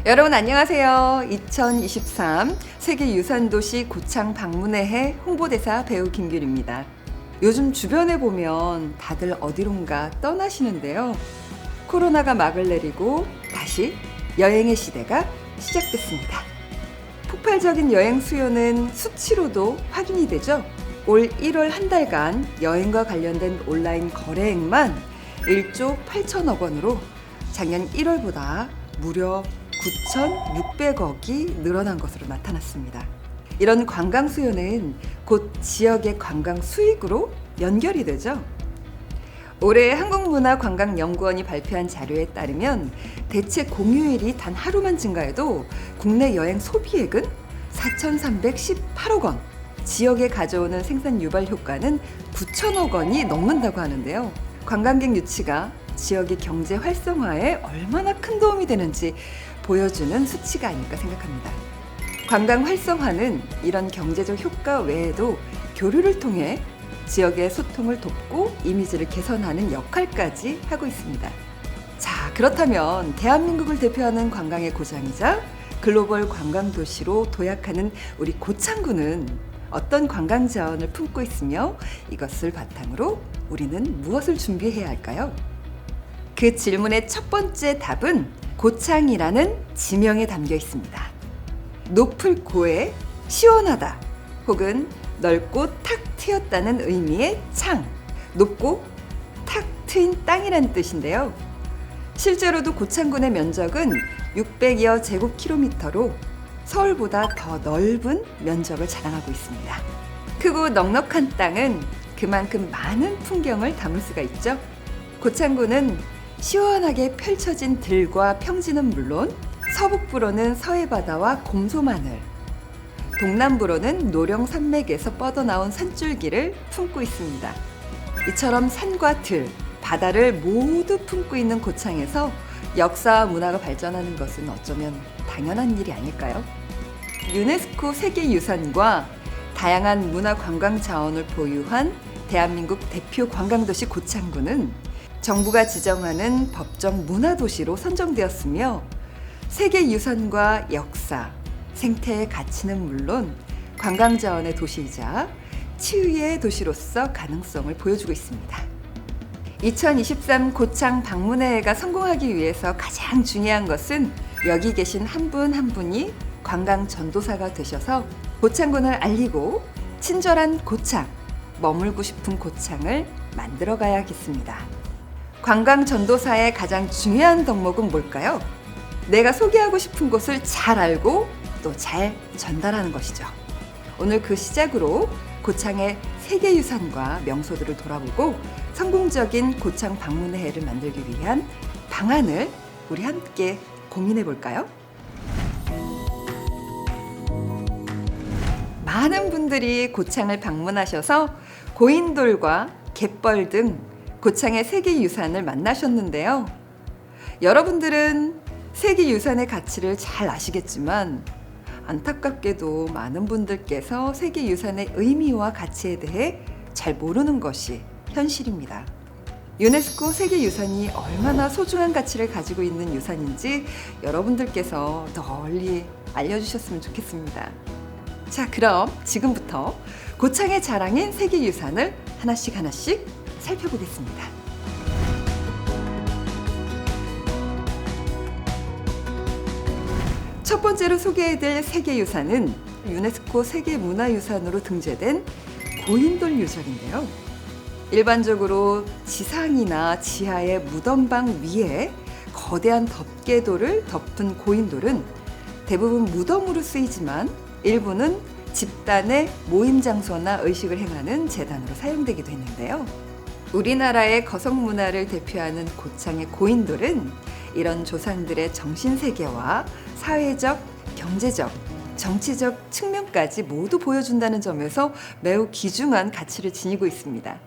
여러분 안녕하세요. 2023 세계유산도시 고창 방문의 해 홍보대사 배우 김규리입니다. 요즘 주변에 보면 다들 어디론가 떠나시는데요. 코로나가 막을 내리고 다시 여행의 시대가 시작됐습니다. 폭발적인 여행 수요는 수치로도 확인이 되죠. 올 1월 한 달간 여행과 관련된 온라인 거래액만 1조 8천억 원으로 작년 1월보다 무려 9,600억이 늘어난 것으로 나타났습니다. 이런 관광 수요는 곧 지역의 관광 수익으로 연결이 되죠. 올해 한국문화관광연구원이 발표한 자료에 따르면 대체 공휴일이 단 하루만 증가해도 국내 여행 소비액은 4,318억 원, 지역에 가져오는 생산 유발 효과는 9천억 원이 넘는다고 하는데요. 관광객 유치가 지역의 경제 활성화에 얼마나 큰 도움이 되는지 보여주는 수치가 아닐까 생각합니다. 관광 활성화는 이런 경제적 효과 외에도 교류를 통해 지역의 소통을 돕고 이미지를 개선하는 역할까지 하고 있습니다. 자, 그렇다면 대한민국을 대표하는 관광의 고장이자 글로벌 관광 도시로 도약하는 우리 고창군은 어떤 관광 자원을 품고 있으며 이것을 바탕으로 우리는 무엇을 준비해야 할까요? 그 질문의 첫 번째 답은 고창이라는 지명에 담겨 있습니다. 높을 고에 시원하다 혹은 넓고 탁 트였다는 의미의 창, 높고 탁 트인 땅이라는 뜻인데요. 실제로도 고창군의 면적은 600여 제곱킬로미터로 서울보다 더 넓은 면적을 자랑하고 있습니다. 크고 넉넉한 땅은 그만큼 많은 풍경을 담을 수가 있죠. 고창군은 시원하게 펼쳐진 들과 평지는 물론 서북부로는 서해바다와 곰소마늘, 동남부로는 노령산맥에서 뻗어나온 산줄기를 품고 있습니다. 이처럼 산과 들, 바다를 모두 품고 있는 고창에서 역사와 문화가 발전하는 것은 어쩌면 당연한 일이 아닐까요? 유네스코 세계유산과 다양한 문화 관광 자원을 보유한 대한민국 대표 관광도시 고창군은 정부가 지정하는 법정 문화도시로 선정되었으며 세계유산과 역사, 생태의 가치는 물론 관광자원의 도시이자 치유의 도시로서 가능성을 보여주고 있습니다. 2023 고창 방문의 해가 성공하기 위해서 가장 중요한 것은 여기 계신 한 분 한 분이 관광 전도사가 되셔서 고창군을 알리고 친절한 고창, 머물고 싶은 고창을 만들어 가야겠습니다. 관광 전도사의 가장 중요한 덕목은 뭘까요? 내가 소개하고 싶은 곳을 잘 알고 또 잘 전달하는 것이죠. 오늘 그 시작으로 고창의 세계유산과 명소들을 돌아보고 성공적인 고창 방문의 해를 만들기 위한 방안을 우리 함께 고민해 볼까요? 많은 분들이 고창을 방문하셔서 고인돌과 갯벌 등 고창의 세계유산을 만나셨는데요. 여러분들은 세계유산의 가치를 잘 아시겠지만 안타깝게도 많은 분들께서 세계유산의 의미와 가치에 대해 잘 모르는 것이 현실입니다. 유네스코 세계유산이 얼마나 소중한 가치를 가지고 있는 유산인지 여러분들께서 널리 알려주셨으면 좋겠습니다. 자, 그럼 지금부터 고창의 자랑인 세계유산을 하나씩 살펴보겠습니다. 첫 번째로 소개해드릴 세계유산은 유네스코 세계문화유산으로 등재된 고인돌 유적인데요. 일반적으로 지상이나 지하의 무덤방 위에 거대한 덮개돌을 덮은 고인돌은 대부분 무덤으로 쓰이지만 일부는 집단의 모임 장소나 의식을 행하는 재단으로 사용되기도 했는데요. 우리나라의 거성 문화를 대표하는 고창의 고인돌은 이런 조상들의 정신세계와 사회적, 경제적, 정치적 측면까지 모두 보여준다는 점에서 매우 귀중한 가치를 지니고 있습니다.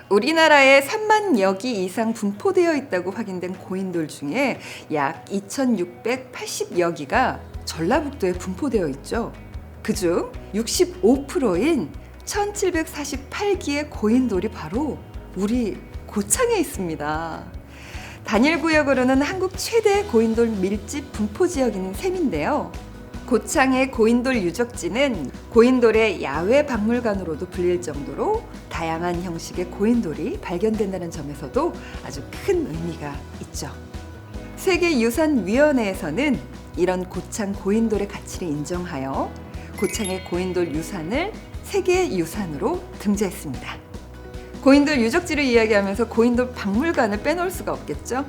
우리나라에 3만여 기 이상 분포되어 있다고 확인된 고인돌 중에 약 2,680여 기가 전라북도에 분포되어 있죠. 그중 65%인 1,748기의 고인돌이 바로 우리 고창에 있습니다. 단일 구역으로는 한국 최대 고인돌 밀집 분포 지역인 셈인데요. 고창의 고인돌 유적지는 고인돌의 야외 박물관으로도 불릴 정도로 다양한 형식의 고인돌이 발견된다는 점에서도 아주 큰 의미가 있죠. 세계유산위원회에서는 이런 고창 고인돌의 가치를 인정하여 고창의 고인돌 유산을 세계유산으로 등재했습니다. 고인돌 유적지를 이야기하면서 고인돌 박물관을 빼놓을 수가 없겠죠.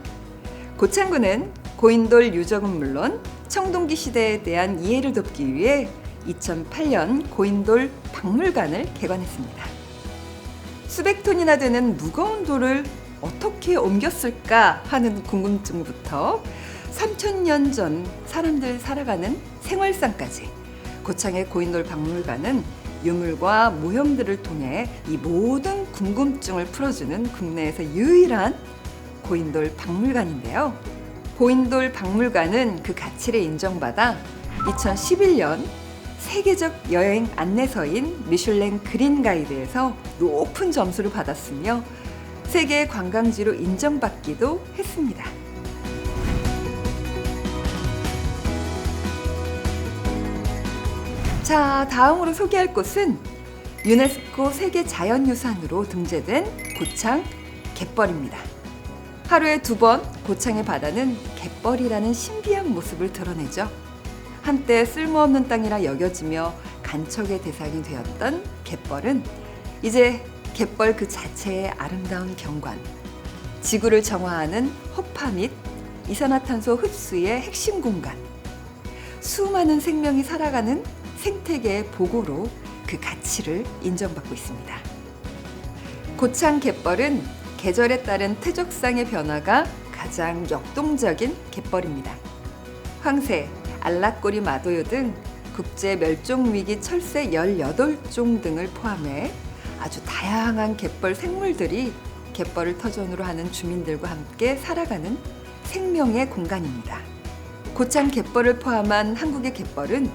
고창군은 고인돌 유적은 물론 청동기 시대에 대한 이해를 돕기 위해 2008년 고인돌 박물관을 개관했습니다. 수백 톤이나 되는 무거운 돌을 어떻게 옮겼을까 하는 궁금증부터 3000년 전 사람들 살아가는 생활상까지 고창의 고인돌 박물관은 유물과 모형들을 통해 이 모든 궁금증을 풀어주는 국내에서 유일한 고인돌 박물관인데요. 고인돌 박물관은 그 가치를 인정받아 2011년 세계적 여행 안내서인 미슐랭 그린 가이드에서 높은 점수를 받았으며 세계 관광지로 인정받기도 했습니다. 자, 다음으로 소개할 곳은 유네스코 세계자연유산으로 등재된 고창 갯벌입니다. 하루에 2번 고창의 바다는 갯벌이라는 신비한 모습을 드러내죠. 한때 쓸모없는 땅이라 여겨지며 간척의 대상이 되었던 갯벌은 이제 갯벌 그 자체의 아름다운 경관, 지구를 정화하는 허파 및 이산화탄소 흡수의 핵심 공간, 수많은 생명이 살아가는 생태계의 보고로 그 가치를 인정받고 있습니다. 고창 갯벌은 계절에 따른 퇴적상의 변화가 가장 역동적인 갯벌입니다. 황새, 알락꼬리 마도요 등 국제 멸종위기 철새 18종 등을 포함해 아주 다양한 갯벌 생물들이 갯벌을 터전으로 하는 주민들과 함께 살아가는 생명의 공간입니다. 고창 갯벌을 포함한 한국의 갯벌은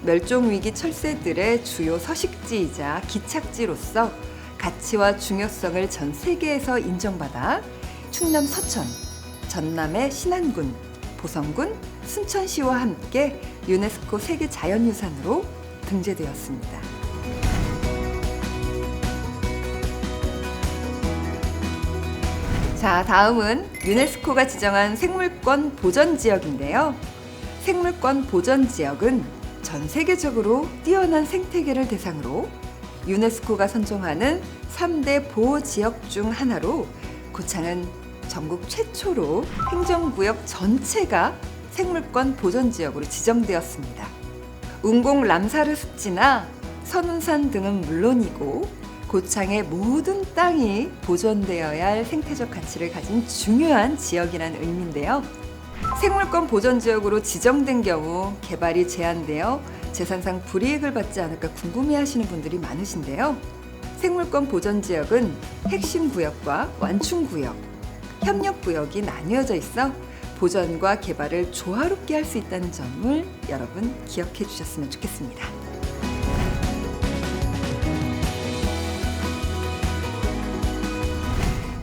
멸종위기 철새들의 주요 서식지이자 기착지로서 가치와 중요성을 전 세계에서 인정받아 충남 서천, 전남의 신안군, 보성군, 순천시와 함께 유네스코 세계자연유산으로 등재되었습니다. 자, 다음은 유네스코가 지정한 생물권 보전 지역인데요. 생물권 보전 지역은 전 세계적으로 뛰어난 생태계를 대상으로 유네스코가 선정하는 3대 보호지역 중 하나로 고창은 전국 최초로 행정구역 전체가 생물권 보전지역으로 지정되었습니다. 운공 람사르 습지나 선운산 등은 물론이고 고창의 모든 땅이 보존되어야 할 생태적 가치를 가진 중요한 지역이라는 의미인데요. 생물권 보전지역으로 지정된 경우 개발이 제한되어 재산상 불이익을 받지 않을까 궁금해하시는 분들이 많으신데요. 생물권 보전지역은 핵심 구역과 완충 구역, 협력 구역이 나뉘어져 있어 보전과 개발을 조화롭게 할 수 있다는 점을 여러분 기억해 주셨으면 좋겠습니다.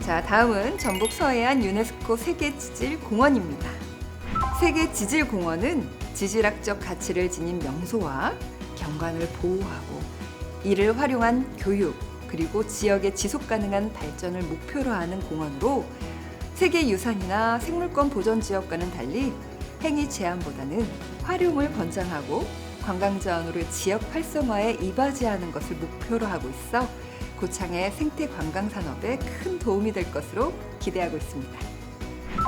자, 다음은 전북 서해안 유네스코 세계지질공원입니다. 세계지질공원은 지질학적 가치를 지닌 명소와 경관을 보호하고 이를 활용한 교육 그리고 지역의 지속가능한 발전을 목표로 하는 공원으로 세계유산이나 생물권 보전지역과는 달리 행위 제한보다는 활용을 권장하고 관광자원으로 지역 활성화에 이바지하는 것을 목표로 하고 있어 고창의 생태 관광 산업에 큰 도움이 될 것으로 기대하고 있습니다.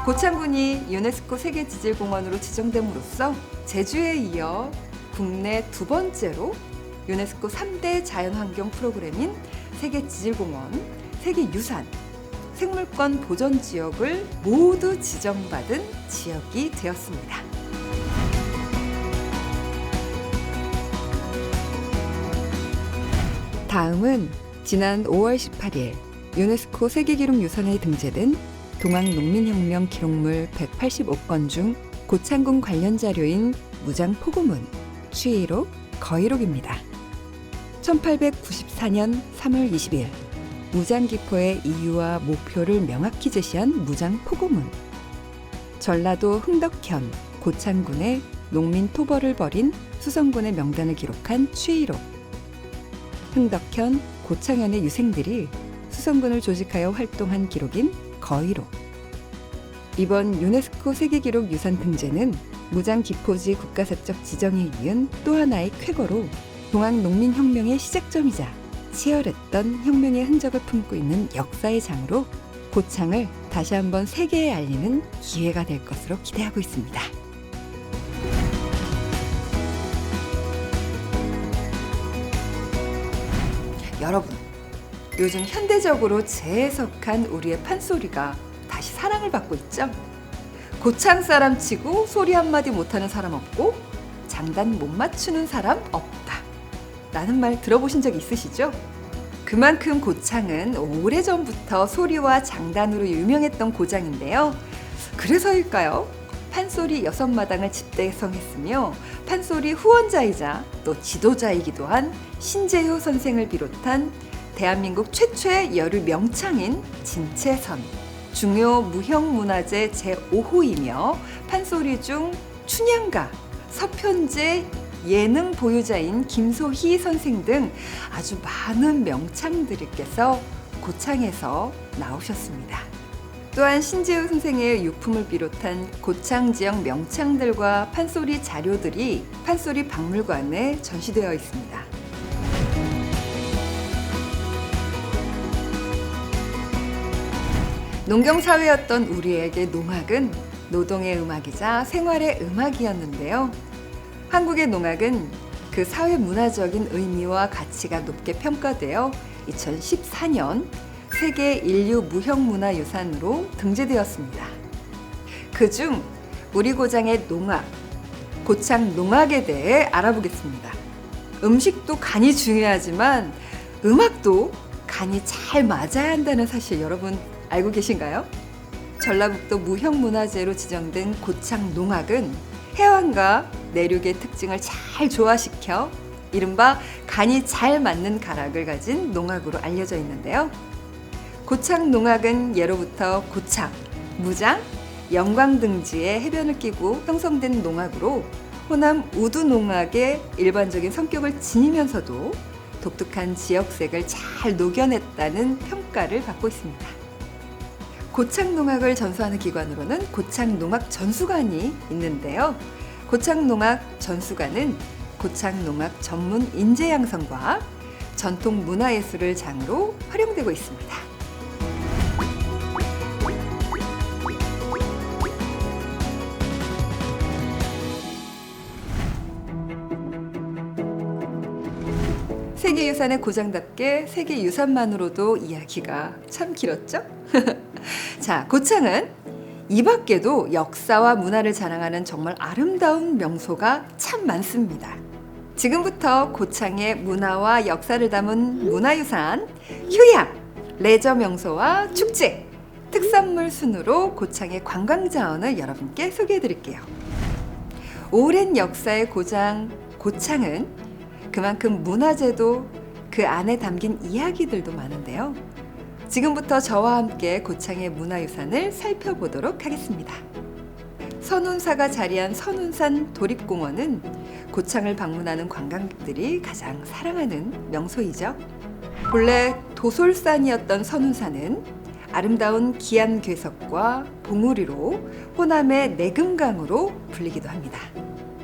고창군이 유네스코 세계지질공원으로 지정됨으로써 제주에 이어 국내 2번째로 유네스코 3대 자연환경 프로그램인 세계지질공원, 세계유산, 생물권 보전지역을 모두 지정받은 지역이 되었습니다. 다음은 지난 5월 18일 유네스코 세계기록유산에 등재된 동학농민혁명 기록물 185건 중 고창군 관련 자료인 무장포고문, 추이록, 거의록입니다. 1894년 3월 20일 무장기포의 이유와 목표를 명확히 제시한 무장포고문, 전라도 흥덕현 고창군의 농민 토벌을 벌인 수성군의 명단을 기록한 취의록. 흥덕현 고창현의 유생들이 수성군을 조직하여 활동한 기록인 거의록. 이번 유네스코 세계기록 유산 등재는 무장기포지 국가사적 지정에 이은 또 하나의 쾌거로 동학농민혁명의 시작점이자 치열했던 혁명의 흔적을 품고 있는 역사의 장으로 고창을 다시 한번 세계에 알리는 기회가 될 것으로 기대하고 있습니다. 여러분, 요즘 현대적으로 재해석한 우리의 판소리가 다시 사랑을 받고 있죠? 고창 사람 치고 소리 한마디 못하는 사람 없고 장단 못 맞추는 사람 없다 라는 말 들어보신 적 있으시죠? 그만큼 고창은 오래전부터 소리와 장단으로 유명했던 고장인데요. 그래서일까요? 판소리 6마당을 집대성했으며 판소리 후원자이자 또 지도자이기도 한 신재효 선생을 비롯한 대한민국 최초의 여류 명창인 진채선, 중요 무형문화재 제5호이며 판소리 중 춘향가, 서편제 예능 보유자인 김소희 선생 등 아주 많은 명창들께서 고창에서 나오셨습니다. 또한 신재효 선생의 유품을 비롯한 고창 지역 명창들과 판소리 자료들이 판소리 박물관에 전시되어 있습니다. 농경사회였던 우리에게 농악은 노동의 음악이자 생활의 음악이었는데요. 한국의 농악은 그 사회문화적인 의미와 가치가 높게 평가되어 2014년 세계 인류 무형문화유산으로 등재되었습니다. 그중 우리 고장의 농악, 고창 농악에 대해 알아보겠습니다. 음식도 간이 중요하지만 음악도 간이 잘 맞아야 한다는 사실 여러분 알고 계신가요? 전라북도 무형문화재로 지정된 고창 농악은 해안과 내륙의 특징을 잘 조화시켜 이른바 간이 잘 맞는 가락을 가진 농악으로 알려져 있는데요. 고창 농악은 예로부터 고창, 무장, 영광 등지에 해변을 끼고 형성된 농악으로 호남 우두 농악의 일반적인 성격을 지니면서도 독특한 지역색을 잘 녹여냈다는 평가를 받고 있습니다. 고창 농악을 전수하는 기관으로는 고창 농악 전수관이 있는데요. 고창 농악 전수관은 고창 농악 전문 인재 양성과 전통 문화예술을 장으로 활용되고 있습니다. 세계유산의 고장답게 세계유산만으로도 이야기가 참 길었죠? 자, 고창은 이 밖에도 역사와 문화를 자랑하는 정말 아름다운 명소가 참 많습니다. 지금부터 고창의 문화와 역사를 담은 문화유산, 휴양, 레저 명소와 축제, 특산물 순으로 고창의 관광자원을 여러분께 소개해드릴게요. 오랜 역사의 고장 고창은 그만큼 문화재도 그 안에 담긴 이야기들도 많은데요. 지금부터 저와 함께 고창의 문화유산을 살펴보도록 하겠습니다. 선운사가 자리한 선운산 도립공원은 고창을 방문하는 관광객들이 가장 사랑하는 명소이죠. 본래 도솔산이었던 선운산은 아름다운 기안괴석과 봉우리로 호남의 내금강으로 불리기도 합니다.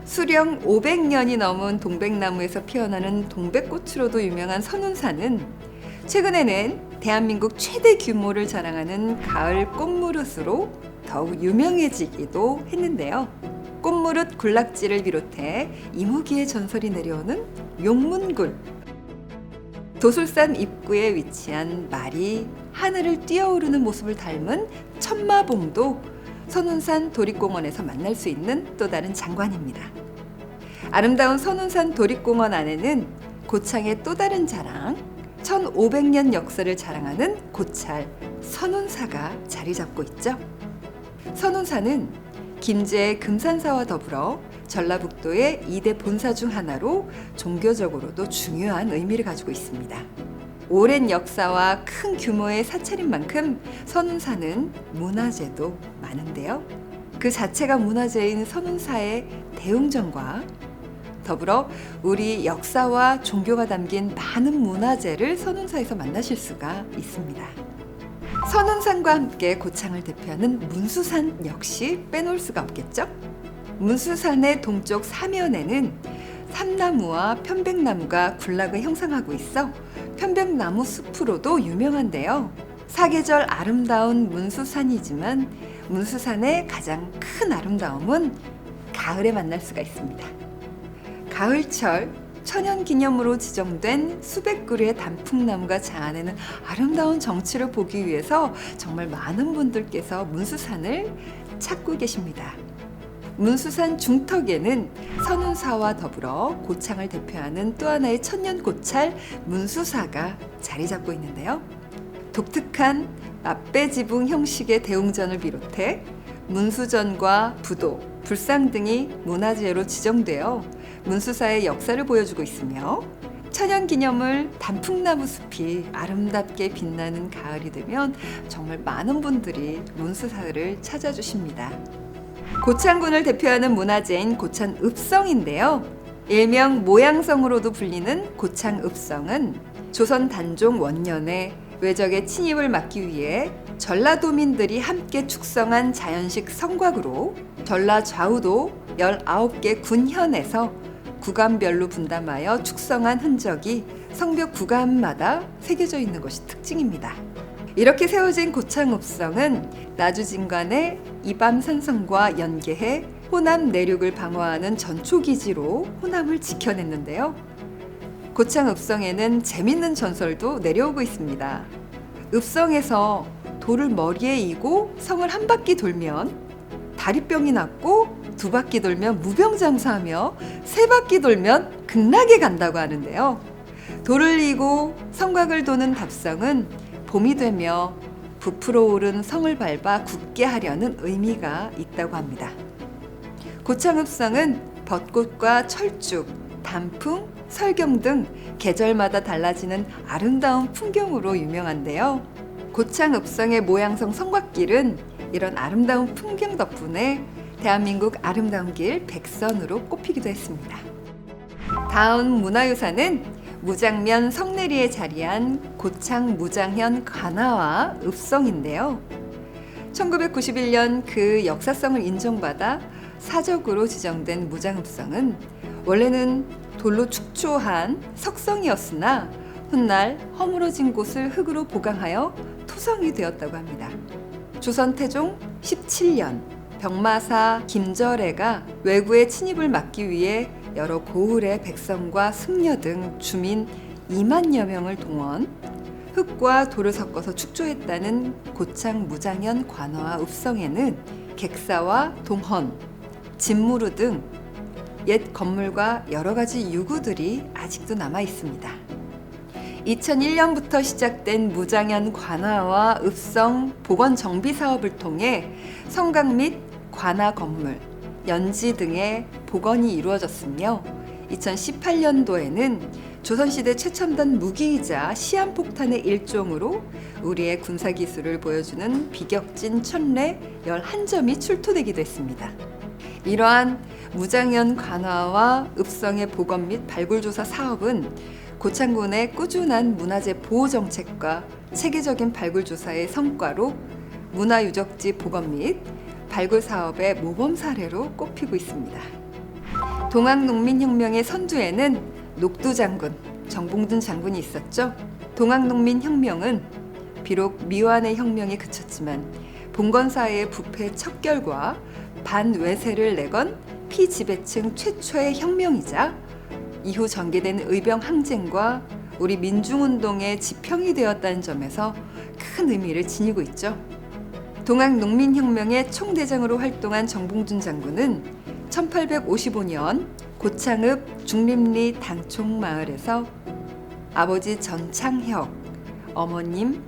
수령 500년이 넘은 동백나무에서 피어나는 동백꽃으로도 유명한 선운산은 최근에는 대한민국 최대 규모를 자랑하는 가을 꽃무릇으로 더욱 유명해지기도 했는데요. 꽃무릇 군락지를 비롯해 이무기의 전설이 내려오는 용문굴, 도솔산 입구에 위치한 말이 하늘을 뛰어오르는 모습을 닮은 천마봉도 선운산 도립공원에서 만날 수 있는 또 다른 장관입니다. 아름다운 선운산 도립공원 안에는 고창의 또 다른 자랑, 1500년 역사를 자랑하는 고찰 선운사가 자리 잡고 있죠. 선운사는 김제 금산사와 더불어 전라북도의 2대 본사 중 하나로 종교적으로도 중요한 의미를 가지고 있습니다. 오랜 역사와 큰 규모의 사찰인 만큼 선운사는 문화재도 많은데요. 그 자체가 문화재인 선운사의 대웅전과 더불어 우리 역사와 종교가 담긴 많은 문화재를 선운사에서 만나실 수가 있습니다. 선운산과 함께 고창을 대표하는 문수산 역시 빼놓을 수가 없겠죠? 문수산의 동쪽 사면에는 삼나무와 편백나무가 군락을 형성하고 있어 편백나무 숲으로도 유명한데요. 사계절 아름다운 문수산이지만 문수산의 가장 큰 아름다움은 가을에 만날 수가 있습니다. 가을철 천연기념으로 지정된 수백 그루의 단풍나무가 자아내는 아름다운 정취를 보기 위해서 정말 많은 분들께서 문수산을 찾고 계십니다. 문수산 중턱에는 선운사와 더불어 고창을 대표하는 또 하나의 천년고찰 문수사가 자리 잡고 있는데요. 독특한 앞배지붕 형식의 대웅전을 비롯해 문수전과 부도, 불상 등이 문화재로 지정되어 문수사의 역사를 보여주고 있으며 천연기념물 단풍나무 숲이 아름답게 빛나는 가을이 되면 정말 많은 분들이 문수사를 찾아주십니다. 고창군을 대표하는 문화재인 고창읍성인데요. 일명 모양성으로도 불리는 고창읍성은 조선 단종 원년에 외적의 침입을 막기 위해 전라도민들이 함께 축성한 자연식 성곽으로 전라 좌우도 19개 군현에서 구간별로 분담하여 축성한 흔적이 성벽 구간마다 새겨져 있는 것이 특징입니다. 이렇게 세워진 고창읍성은 나주진관의 이밤산성과 연계해 호남 내륙을 방어하는 전초기지로 호남을 지켜냈는데요. 고창읍성에는 재밌는 전설도 내려오고 있습니다. 읍성에서 돌을 머리에 이고 성을 한 바퀴 돌면 다리병이 낫고 두 바퀴 돌면 무병장수하며 세 바퀴 돌면 극락에 간다고 하는데요. 돌을 이고 성곽을 도는 답성은 봄이 되며 부풀어 오른 성을 밟아 굳게 하려는 의미가 있다고 합니다. 고창읍성은 벚꽃과 철쭉, 단풍, 설경 등 계절마다 달라지는 아름다운 풍경으로 유명한데요. 고창읍성의 모양성 성곽길은 이런 아름다운 풍경 덕분에 대한민국 아름다운 길 100선으로 꼽히기도 했습니다. 다음 문화유산은 무장면 성내리에 자리한 고창 무장현 관아와 읍성인데요. 1991년 그 역사성을 인정받아 사적으로 지정된 무장읍성은 원래는 돌로 축조한 석성이었으나 훗날 허물어진 곳을 흙으로 보강하여 토성이 되었다고 합니다. 조선 태종 17년 병마사 김절애가 외구의 침입을 막기 위해 여러 고을의 백성과 승려 등 주민 2만여 명을 동원, 흙과 돌을 섞어서 축조했다는 고창 무장현 관아와 읍성에는 객사와 동헌, 진무루 등 옛 건물과 여러 가지 유구들이 아직도 남아 있습니다. 2001년부터 시작된 무장현 관아와 읍성 복원 정비 사업을 통해 성곽 및 관아 건물, 연지 등의 복원이 이루어졌으며 2018년도에는 조선시대 최첨단 무기이자 시한폭탄의 일종으로 우리의 군사기술을 보여주는 비격진 천례 11점이 출토되기도 했습니다. 이러한 무장현 관아와 읍성의 복원 및 발굴조사 사업은 고창군의 꾸준한 문화재 보호 정책과 체계적인 발굴조사의 성과로 문화유적지 복원 및 발굴 사업의 모범 사례로 꼽히고 있습니다. 동학농민혁명의 선두에는 녹두장군, 정봉준 장군이 있었죠. 동학농민혁명은 비록 미완의 혁명에 그쳤지만 봉건사회의 부패 척결과 반외세를 내건 피지배층 최초의 혁명이자 이후 전개된 의병 항쟁과 우리 민중운동의 지평이 되었다는 점에서 큰 의미를 지니고 있죠. 동학농민혁명의 총대장으로 활동한 정봉준 장군은 1855년 고창읍 중림리 당총마을에서 아버지 전창혁, 어머님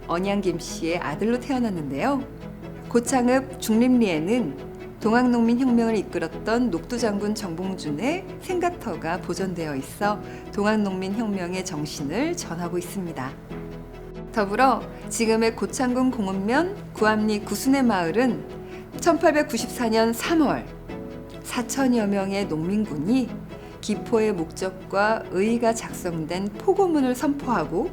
언양김 씨의 아들로 태어났는데요. 고창읍 중림리에는 동학농민혁명을 이끌었던 녹두장군 정봉준의 생가터가 보존되어 있어 동학농민혁명의 정신을 전하고 있습니다. 더불어 지금의 고창군 공읍면 구암리 구순의 마을은 1894년 3월 4천여 명의 농민군이 기포의 목적과 의의가 작성된 포고문을 선포하고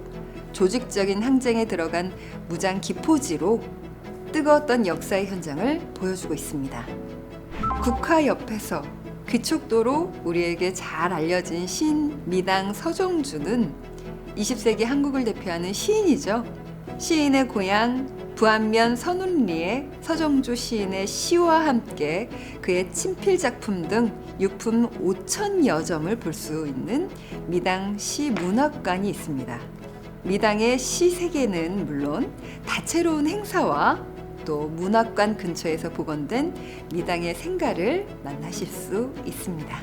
조직적인 항쟁에 들어간 무장 기포지로 뜨거웠던 역사의 현장을 보여주고 있습니다. 국화 옆에서 귀촉도로 우리에게 잘 알려진 시인 미당 서정주는 20세기 한국을 대표하는 시인이죠. 시인의 고향 부안면 선운리의 서정주 시인의 시와 함께 그의 친필 작품 등 유품 5천여 점을 볼 수 있는 미당 시문학관이 있습니다. 미당의 시 세계는 물론 다채로운 행사와 또 문학관 근처에서 복원된 미당의 생가를 만나실 수 있습니다.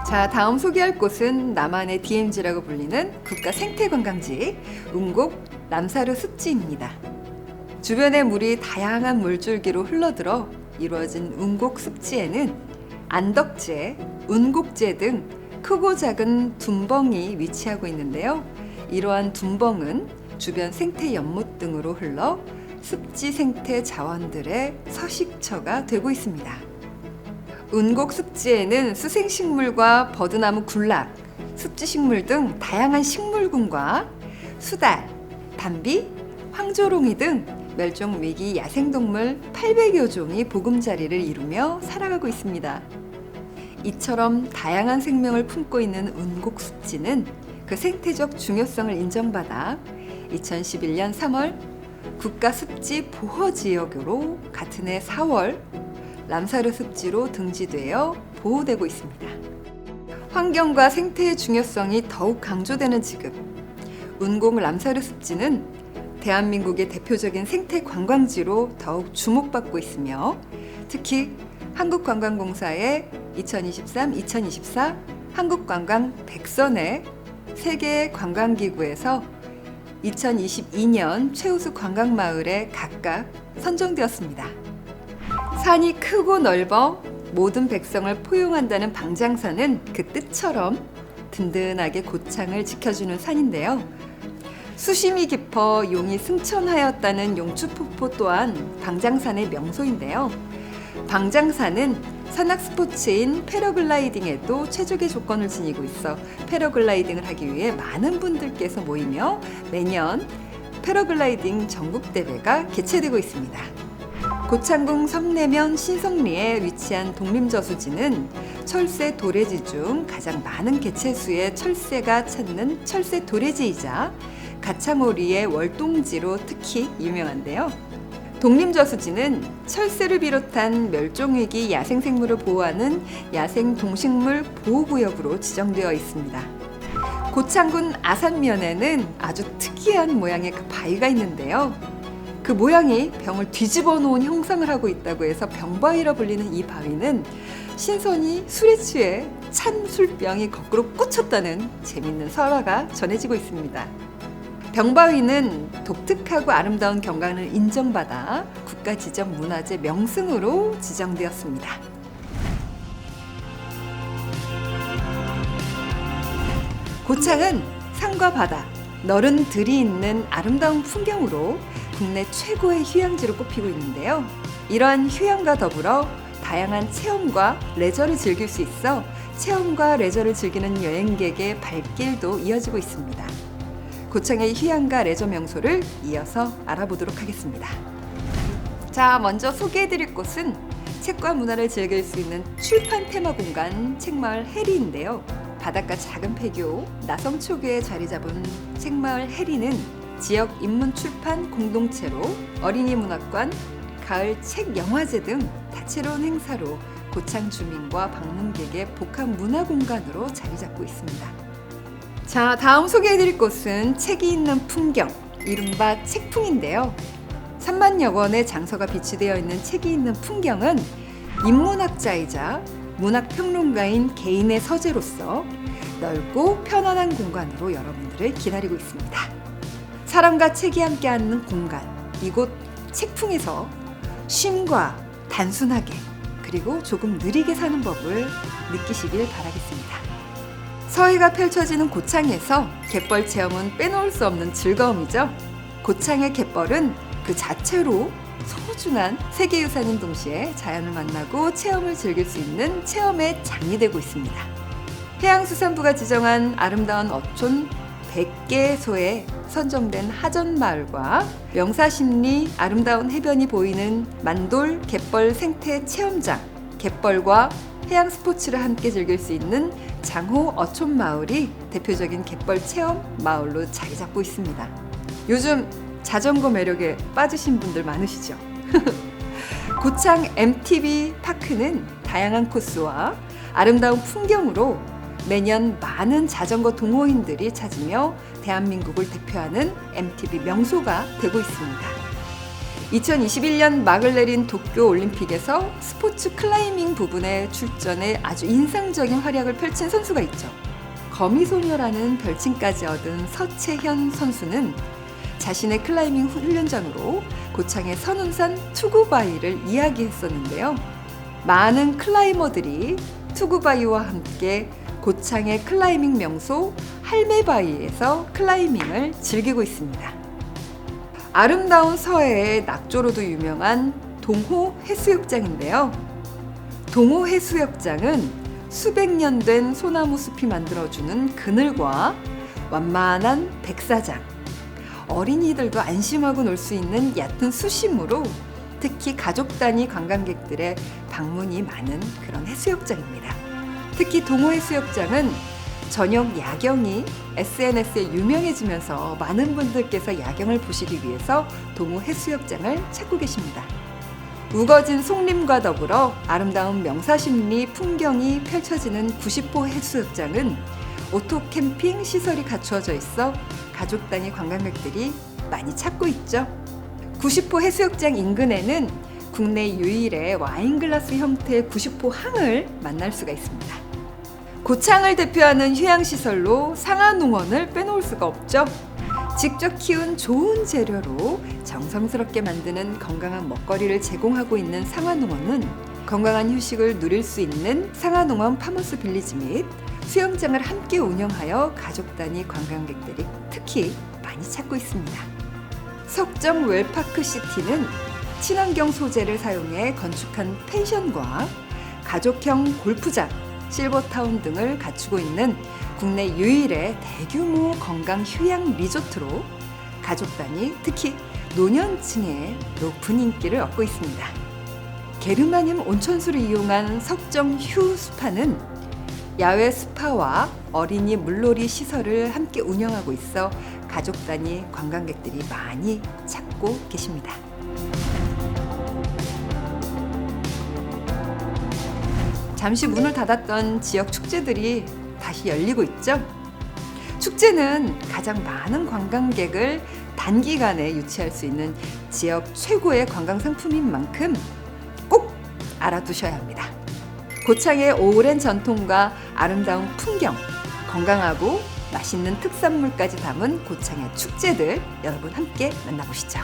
자, 다음 소개할 곳은 남한의 DMZ라고 불리는 국가 생태관광지 운곡 람사르 습지입니다. 주변의 물이 다양한 물줄기로 흘러들어 이루어진 운곡 습지에는 안덕제, 운곡제 등 크고 작은 둔벙이 위치하고 있는데요. 이러한 둔벙은 주변 생태 연못 등으로 흘러 습지 생태 자원들의 서식처가 되고 있습니다. 운곡 습지에는 수생식물과 버드나무 군락, 습지식물 등 다양한 식물군과 수달, 담비, 황조롱이 등 멸종 위기 야생동물 800여 종이 보금자리를 이루며 살아가고 있습니다. 이처럼 다양한 생명을 품고 있는 운곡 습지는 그 생태적 중요성을 인정받아 2011년 3월 국가습지 보호지역으로 같은 해 4월 람사르 습지로 등재되어 보호되고 있습니다. 환경과 생태의 중요성이 더욱 강조되는 지금 운곡 람사르 습지는 대한민국의 대표적인 생태 관광지로 더욱 주목받고 있으며 특히 한국관광공사의 2023-2024 한국관광 100선의 세계 관광기구에서 2022년 최우수 관광마을에 각각 선정되었습니다. 산이 크고 넓어 모든 백성을 포용한다는 방장산은 그 뜻처럼 든든하게 고창을 지켜주는 산인데요. 수심이 깊어 용이 승천하였다는 용추폭포 또한 방장산의 명소인데요. 방장산은 산악 스포츠인 패러글라이딩에도 최적의 조건을 지니고 있어 패러글라이딩을 하기 위해 많은 분들께서 모이며 매년 패러글라이딩 전국대회가 개최되고 있습니다. 고창궁 성내면 신성리에 위치한 독림저수지는 철새 도래지 중 가장 많은 개체수의 철새가 찾는 철새 도래지이자 가창오리의 월동지로 특히 유명한데요. 독림저수지는 철새를 비롯한 멸종위기 야생생물을 보호하는 야생동식물 보호구역으로 지정되어 있습니다. 고창군 아산면에는 아주 특이한 모양의 그 바위가 있는데요. 그 모양이 병을 뒤집어 놓은 형상을 하고 있다고 해서 병바위라 불리는 이 바위는 신선이 술에 취해 찬 술병이 거꾸로 꽂혔다는 재밌는 설화가 전해지고 있습니다. 병바위는 독특하고 아름다운 경관을 인정받아 국가지정문화재 명승으로 지정되었습니다. 고창은 산과 바다, 너른 들이 있는 아름다운 풍경으로 국내 최고의 휴양지로 꼽히고 있는데요. 이러한 휴양과 더불어 다양한 체험과 레저를 즐길 수 있어 체험과 레저를 즐기는 여행객의 발길도 이어지고 있습니다. 고창의 휴양과 레저 명소를 이어서 알아보도록 하겠습니다. 자, 먼저 소개해드릴 곳은 책과 문화를 즐길 수 있는 출판 테마 공간 책마을 해리인데요. 바닷가 작은 폐교, 나성초교에 자리 잡은 책마을 해리는 지역 인문 출판 공동체로 어린이 문학관, 가을 책 영화제 등 다채로운 행사로 고창 주민과 방문객의 복합 문화 공간으로 자리 잡고 있습니다. 자, 다음 소개해드릴 곳은 책이 있는 풍경, 이른바 책풍인데요. 3만여 권의 장서가 비치되어 있는 책이 있는 풍경은 인문학자이자 문학평론가인 개인의 서재로서 넓고 편안한 공간으로 여러분들을 기다리고 있습니다. 사람과 책이 함께 하는 공간, 이곳 책풍에서 쉼과 단순하게 그리고 조금 느리게 사는 법을 느끼시길 바라겠습니다. 서해가 펼쳐지는 고창에서 갯벌 체험은 빼놓을 수 없는 즐거움이죠. 고창의 갯벌은 그 자체로 소중한 세계유산인 동시에 자연을 만나고 체험을 즐길 수 있는 체험의 장이 되고 있습니다. 해양수산부가 지정한 아름다운 어촌 100개소에 선정된 하전마을과 명사십리 아름다운 해변이 보이는 만돌 갯벌 생태 체험장, 갯벌과 해양 스포츠를 함께 즐길 수 있는 장호 어촌마을이 대표적인 갯벌 체험 마을로 자리 잡고 있습니다. 요즘 자전거 매력에 빠지신 분들 많으시죠? 고창 MTB 파크는 다양한 코스와 아름다운 풍경으로 매년 많은 자전거 동호인들이 찾으며 대한민국을 대표하는 MTB 명소가 되고 있습니다. 2021년 막을 내린 도쿄 올림픽에서 스포츠 클라이밍 부분에 출전해 아주 인상적인 활약을 펼친 선수가 있죠. 거미소녀라는 별칭까지 얻은 서채현 선수는 자신의 클라이밍 훈련장으로 고창의 선운산 투구바위를 이야기했었는데요. 많은 클라이머들이 투구바위와 함께 고창의 클라이밍 명소 할매바위에서 클라이밍을 즐기고 있습니다. 아름다운 서해의 낙조로도 유명한 동호 해수욕장인데요. 동호 해수욕장은 수백 년 된 소나무 숲이 만들어주는 그늘과 완만한 백사장, 어린이들도 안심하고 놀 수 있는 얕은 수심으로 특히 가족 단위 관광객들의 방문이 많은 그런 해수욕장입니다. 특히 동호해수욕장은 저녁 야경이 SNS에 유명해지면서 많은 분들께서 야경을 보시기 위해서 동호해수욕장을 찾고 계십니다. 우거진 송림과 더불어 아름다운 명사십리 풍경이 펼쳐지는 90호 해수욕장은 오토캠핑 시설이 갖추어져 있어 가족 단위 관광객들이 많이 찾고 있죠. 90호 해수욕장 인근에는 국내 유일의 와인글라스 형태의 90호 항을 만날 수가 있습니다. 고창을 대표하는 휴양시설로 상하농원을 빼놓을 수가 없죠. 직접 키운 좋은 재료로 정성스럽게 만드는 건강한 먹거리를 제공하고 있는 상하농원은 건강한 휴식을 누릴 수 있는 상하농원 파머스 빌리지 및 수영장을 함께 운영하여 가족 단위 관광객들이 특히 많이 찾고 있습니다. 석정 웰파크시티는 친환경 소재를 사용해 건축한 펜션과 가족형 골프장, 실버타운 등을 갖추고 있는 국내 유일의 대규모 건강 휴양 리조트로 가족 단위, 특히 노년층의 높은 인기를 얻고 있습니다. 게르마늄 온천수를 이용한 석정 휴 스파는 야외 스파와 어린이 물놀이 시설을 함께 운영하고 있어 가족 단위 관광객들이 많이 찾고 계십니다. 잠시 문을 닫았던 지역 축제들이 다시 열리고 있죠. 축제는 가장 많은 관광객을 단기간에 유치할 수 있는 지역 최고의 관광 상품인 만큼 꼭 알아두셔야 합니다. 고창의 오랜 전통과 아름다운 풍경, 건강하고 맛있는 특산물까지 담은 고창의 축제들 여러분 함께 만나보시죠.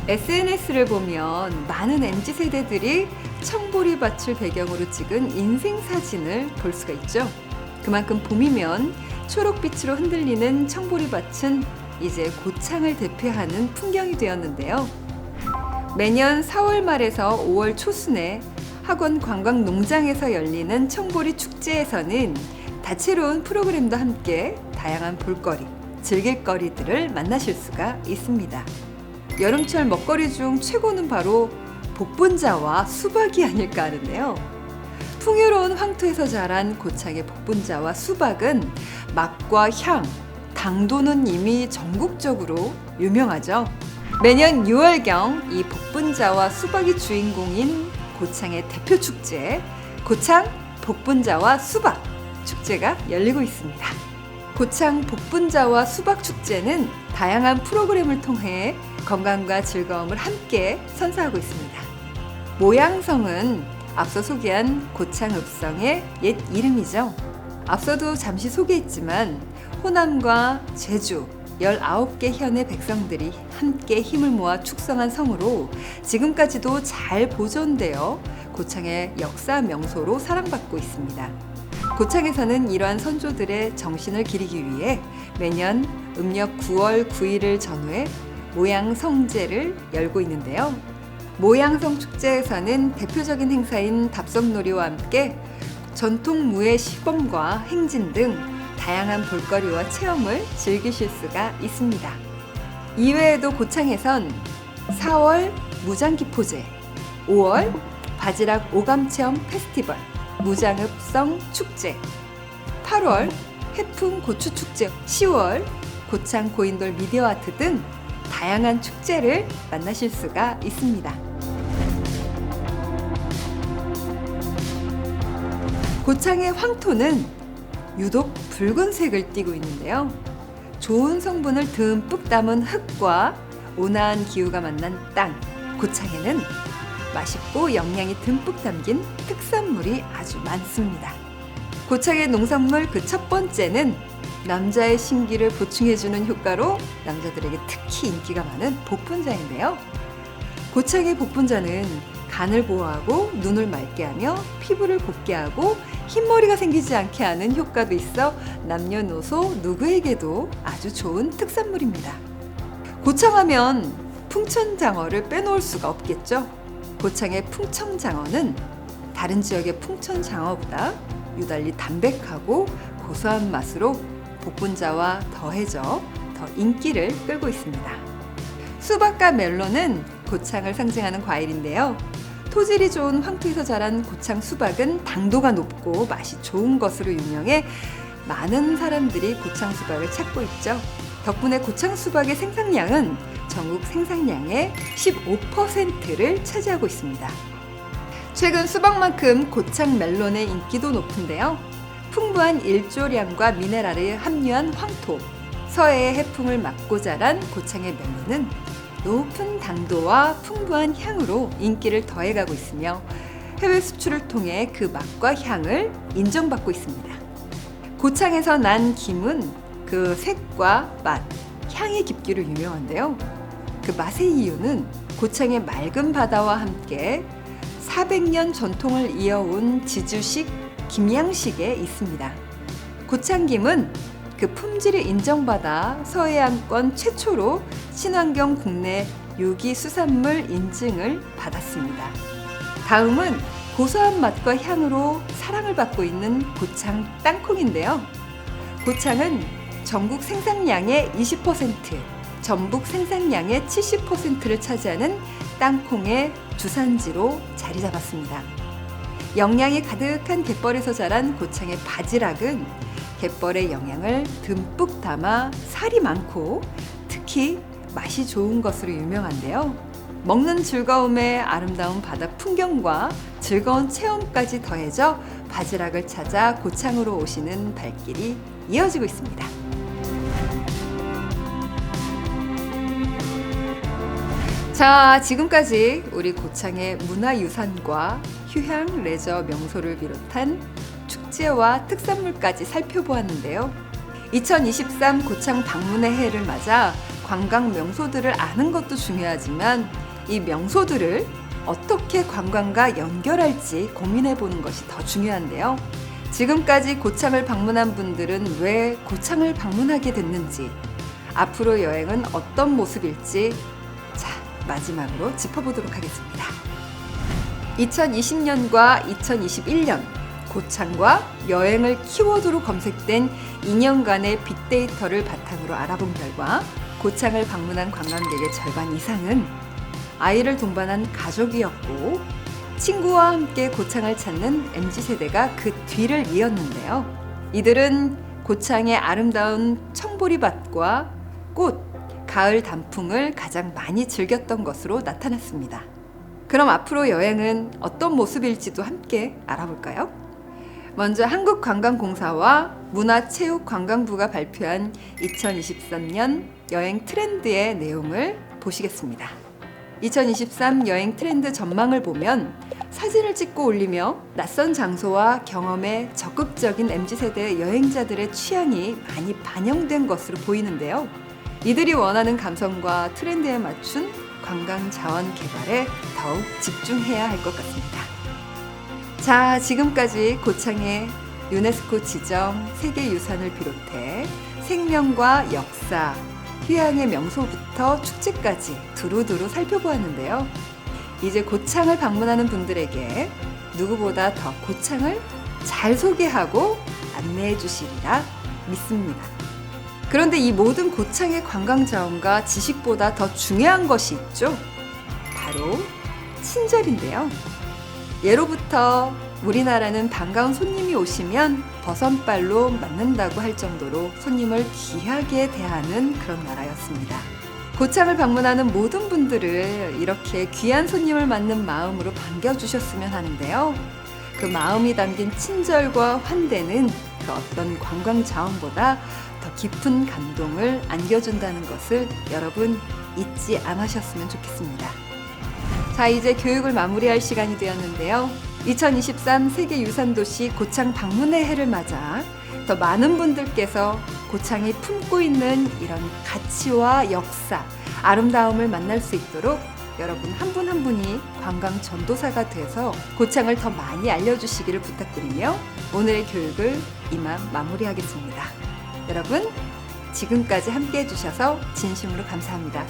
SNS를 보면 많은 MZ세대들이 청보리밭을 배경으로 찍은 인생사진을 볼 수가 있죠. 그만큼 봄이면 초록빛으로 흔들리는 청보리밭은 이제 고창을 대표하는 풍경이 되었는데요. 매년 4월 말에서 5월 초순에 학원 관광농장에서 열리는 청보리 축제에서는 다채로운 프로그램도 함께 다양한 볼거리, 즐길거리들을 만나실 수가 있습니다. 여름철 먹거리 중 최고는 바로 복분자와 수박이 아닐까 하는데요. 풍요로운 황토에서 자란 고창의 복분자와 수박은 맛과 향, 당도는 이미 전국적으로 유명하죠. 매년 6월경 이 복분자와 수박이 주인공인 고창의 대표 축제, 고창 복분자와 수박 축제가 열리고 있습니다. 고창 복분자와 수박 축제는 다양한 프로그램을 통해 건강과 즐거움을 함께 선사하고 있습니다. 모양성은 앞서 소개한 고창 읍성의 옛 이름이죠. 앞서도 잠시 소개했지만 호남과 제주 19개 현의 백성들이 함께 힘을 모아 축성한 성으로 지금까지도 잘 보존되어 고창의 역사 명소로 사랑받고 있습니다. 고창에서는 이러한 선조들의 정신을 기리기 위해 매년 음력 9월 9일을 전후해 모양 성제를 열고 있는데요. 모양성 축제에서는 대표적인 행사인 답석놀이와 함께 전통무예 시범과 행진 등 다양한 볼거리와 체험을 즐기실 수가 있습니다. 이외에도 고창에선 4월 무장기포제, 5월 바지락 오감체험 페스티벌, 무장읍성 축제, 8월 해풍 고추축제, 10월 고창 고인돌 미디어 아트 등 다양한 축제를 만나실 수가 있습니다. 고창의 황토는 유독 붉은색을 띠고 있는데요. 좋은 성분을 듬뿍 담은 흙과 온화한 기후가 만난 땅, 고창에는 맛있고 영양이 듬뿍 담긴 특산물이 아주 많습니다. 고창의 농산물 그 첫 번째는 남자의 신기를 보충해주는 효과로 남자들에게 특히 인기가 많은 복분자인데요. 고창의 복분자는 간을 보호하고 눈을 맑게 하며 피부를 곱게 하고 흰머리가 생기지 않게 하는 효과도 있어 남녀노소 누구에게도 아주 좋은 특산물입니다. 고창하면 풍천장어를 빼놓을 수가 없겠죠. 고창의 풍천장어는 다른 지역의 풍천장어보다 유달리 담백하고 고소한 맛으로 복분자와 더해져 더 인기를 끌고 있습니다. 수박과 멜론은 고창을 상징하는 과일인데요. 토질이 좋은 황토에서 자란 고창 수박은 당도가 높고 맛이 좋은 것으로 유명해 많은 사람들이 고창 수박을 찾고 있죠. 덕분에 고창 수박의 생산량은 전국 생산량의 15%를 차지하고 있습니다. 최근 수박만큼 고창 멜론의 인기도 높은데요. 풍부한 일조량과 미네랄이 함유한 황토, 서해의 해풍을 맞고 자란 고창의 멜론은 높은 당도와 풍부한 향으로 인기를 더해가고 있으며 해외 수출을 통해 그 맛과 향을 인정받고 있습니다. 고창에서 난 김은 그 색과 맛, 향의 깊기로 유명한데요. 그 맛의 이유는 고창의 맑은 바다와 함께 400년 전통을 이어온 지주식 김양식에 있습니다. 고창김은 그 품질을 인정받아 서해안권 최초로 친환경 국내 유기수산물 인증을 받았습니다. 다음은 고소한 맛과 향으로 사랑을 받고 있는 고창 땅콩인데요. 고창은 전국 생산량의 20%, 전북 생산량의 70%를 차지하는 땅콩의 주산지로 자리 잡았습니다. 영양이 가득한 갯벌에서 자란 고창의 바지락은 갯벌의 영양을 듬뿍 담아 살이 많고 특히 맛이 좋은 것으로 유명한데요. 먹는 즐거움에 아름다운 바다 풍경과 즐거운 체험까지 더해져 바지락을 찾아 고창으로 오시는 발길이 이어지고 있습니다. 자, 지금까지 우리 고창의 문화유산과 휴양 레저 명소를 비롯한 축제와 특산물까지 살펴보았는데요. 2023 고창 방문의 해를 맞아 관광 명소들을 아는 것도 중요하지만 이 명소들을 어떻게 관광과 연결할지 고민해보는 것이 더 중요한데요. 지금까지 고창을 방문한 분들은 왜 고창을 방문하게 됐는지, 앞으로 여행은 어떤 모습일지 마지막으로 짚어보도록 하겠습니다. 2020년과 2021년 고창과 여행을 키워드로 검색된 2년간의 빅데이터를 바탕으로 알아본 결과 고창을 방문한 관광객의 절반 이상은 아이를 동반한 가족이었고 친구와 함께 고창을 찾는 MZ세대가 그 뒤를 이었는데요. 이들은 고창의 아름다운 청보리밭과 꽃, 가을 단풍을 가장 많이 즐겼던 것으로 나타났습니다. 그럼 앞으로 여행은 어떤 모습일지도 함께 알아볼까요? 먼저 한국관광공사와 문화체육관광부가 발표한 2023년 여행 트렌드의 내용을 보시겠습니다. 2023 여행 트렌드 전망을 보면 사진을 찍고 올리며 낯선 장소와 경험에 적극적인 MZ세대 여행자들의 취향이 많이 반영된 것으로 보이는데요. 이들이 원하는 감성과 트렌드에 맞춘 관광 자원 개발에 더욱 집중해야 할 것 같습니다. 자, 지금까지 고창의 유네스코 지정 세계유산을 비롯해 생명과 역사, 휴양의 명소부터 축제까지 두루두루 살펴보았는데요. 이제 고창을 방문하는 분들에게 누구보다 더 고창을 잘 소개하고 안내해 주시리라 믿습니다. 그런데 이 모든 고창의 관광 자원과 지식보다 더 중요한 것이 있죠. 바로 친절인데요. 예로부터 우리나라는 반가운 손님이 오시면 버선발로 맞는다고 할 정도로 손님을 귀하게 대하는 그런 나라였습니다. 고창을 방문하는 모든 분들을 이렇게 귀한 손님을 맞는 마음으로 반겨주셨으면 하는데요. 그 마음이 담긴 친절과 환대는 그 어떤 관광 자원보다 더 깊은 감동을 안겨준다는 것을 여러분 잊지 않으셨으면 좋겠습니다. 자, 이제 교육을 마무리할 시간이 되었는데요. 2023 세계유산도시 고창 방문의 해를 맞아 더 많은 분들께서 고창이 품고 있는 이런 가치와 역사, 아름다움을 만날 수 있도록 여러분 한 분 한 분이 관광 전도사가 돼서 고창을 더 많이 알려주시기를 부탁드리며 오늘의 교육을 이만 마무리하겠습니다. 여러분, 지금까지 함께 해주셔서 진심으로 감사합니다.